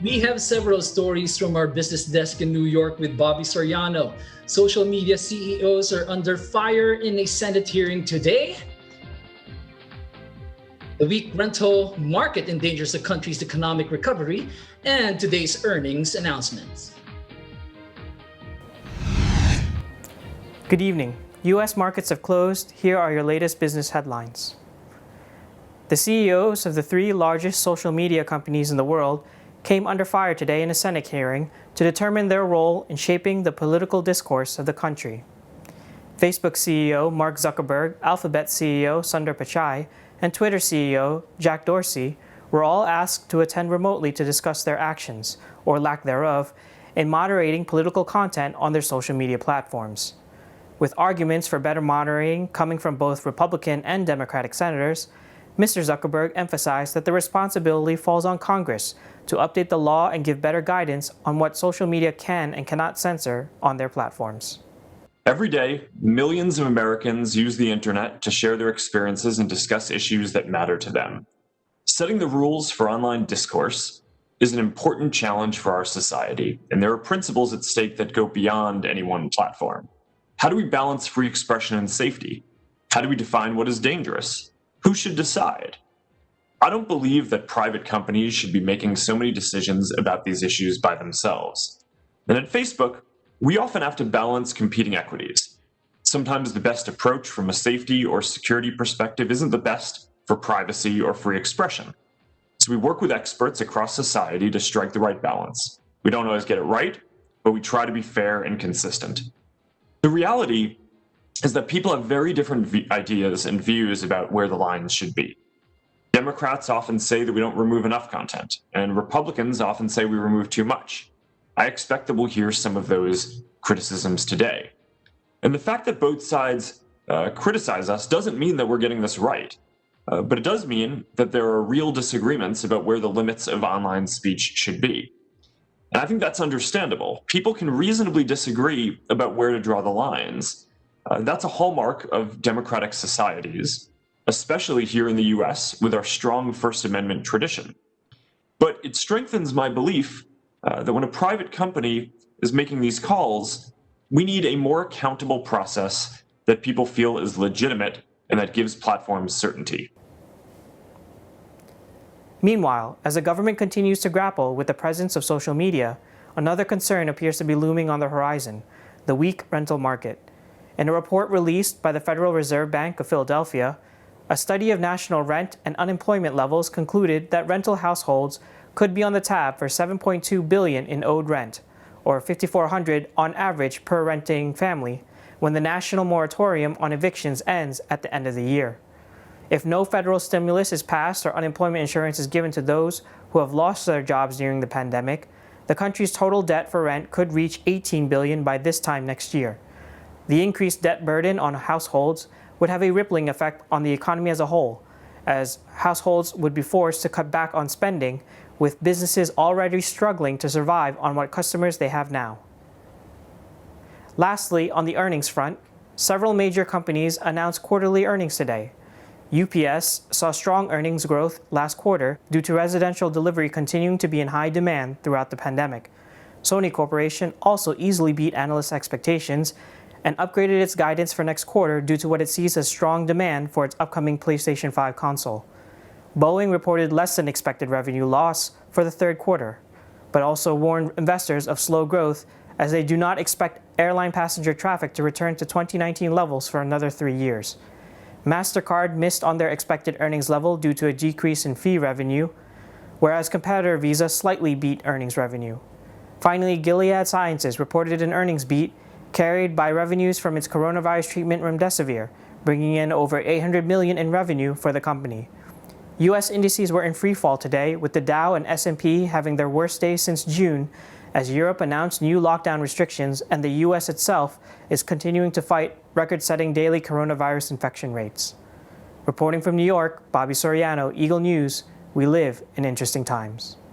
We have several stories from our business desk in New York with Bobby Soriano. Social media CEOs are under fire in a Senate hearing today. The weak rental market endangers the country's economic recovery, and today's earnings announcements. Good evening. U.S. markets have closed. Here are your latest business headlines. The CEOs of the three largest social media companies in the world came under fire today in a Senate hearing to determine their role in shaping the political discourse of the country. Facebook CEO Mark Zuckerberg, Alphabet CEO Sundar Pichai, and Twitter CEO Jack Dorsey were all asked to attend remotely to discuss their actions, or lack thereof, in moderating political content on their social media platforms. With arguments for better moderating coming from both Republican and Democratic senators, Mr. Zuckerberg emphasized that the responsibility falls on Congress to update the law and give better guidance on what social media can and cannot censor on their platforms. Every day, millions of Americans use the internet to share their experiences and discuss issues that matter to them. Setting the rules for online discourse is an important challenge for our society, and there are principles at stake that go beyond any one platform. How do we balance free expression and safety? How do we define what is dangerous? Who should decide? I don't believe that private companies should be making so many decisions about these issues by themselves. And at Facebook, we often have to balance competing equities. Sometimes the best approach from a safety or security perspective isn't the best for privacy or free expression. So we work with experts across society to strike the right balance. We don't always get it right, but we try to be fair and consistent. The reality is that people have very different ideas and views about where the lines should be. Democrats often say that we don't remove enough content, and Republicans often say we remove too much. I expect that we'll hear some of those criticisms today. And the fact that both sides criticize us doesn't mean that we're getting this right, but it does mean that there are real disagreements about where the limits of online speech should be. And I think that's understandable. People can reasonably disagree about where to draw the lines. That's a hallmark of democratic societies, especially here in the US with our strong First Amendment tradition. But it strengthens my belief that when a private company is making these calls, we need a more accountable process that people feel is legitimate and that gives platforms certainty. Meanwhile, as the government continues to grapple with the presence of social media, another concern appears to be looming on the horizon: the weak rental market. In a report released by the Federal Reserve Bank of Philadelphia, a study of national rent and unemployment levels concluded that rental households could be on the tab for $7.2 billion in owed rent, or $5,400 on average per renting family, when the national moratorium on evictions ends at the end of the year. If no federal stimulus is passed or unemployment insurance is given to those who have lost their jobs during the pandemic, the country's total debt for rent could reach $18 billion by this time next year. The increased debt burden on households would have a rippling effect on the economy as a whole, as households would be forced to cut back on spending, with businesses already struggling to survive on what customers they have now. Lastly, on the earnings front, several major companies announced quarterly earnings today. UPS saw strong earnings growth last quarter due to residential delivery continuing to be in high demand throughout the pandemic. Sony Corporation also easily beat analyst expectations and upgraded its guidance for next quarter due to what it sees as strong demand for its upcoming PlayStation 5 console. Boeing reported less than expected revenue loss for the third quarter, but also warned investors of slow growth as they do not expect airline passenger traffic to return to 2019 levels for another 3 years. MasterCard missed on their expected earnings level due to a decrease in fee revenue, whereas competitor Visa slightly beat earnings revenue. Finally, Gilead Sciences reported an earnings beat carried by revenues from its coronavirus treatment Remdesivir, bringing in over $800 million in revenue for the company. U.S. indices were in free fall today, with the Dow and S&P having their worst day since June, as Europe announced new lockdown restrictions and the U.S. itself is continuing to fight record-setting daily coronavirus infection rates. Reporting from New York, Bobby Soriano, Eagle News, we live in interesting times.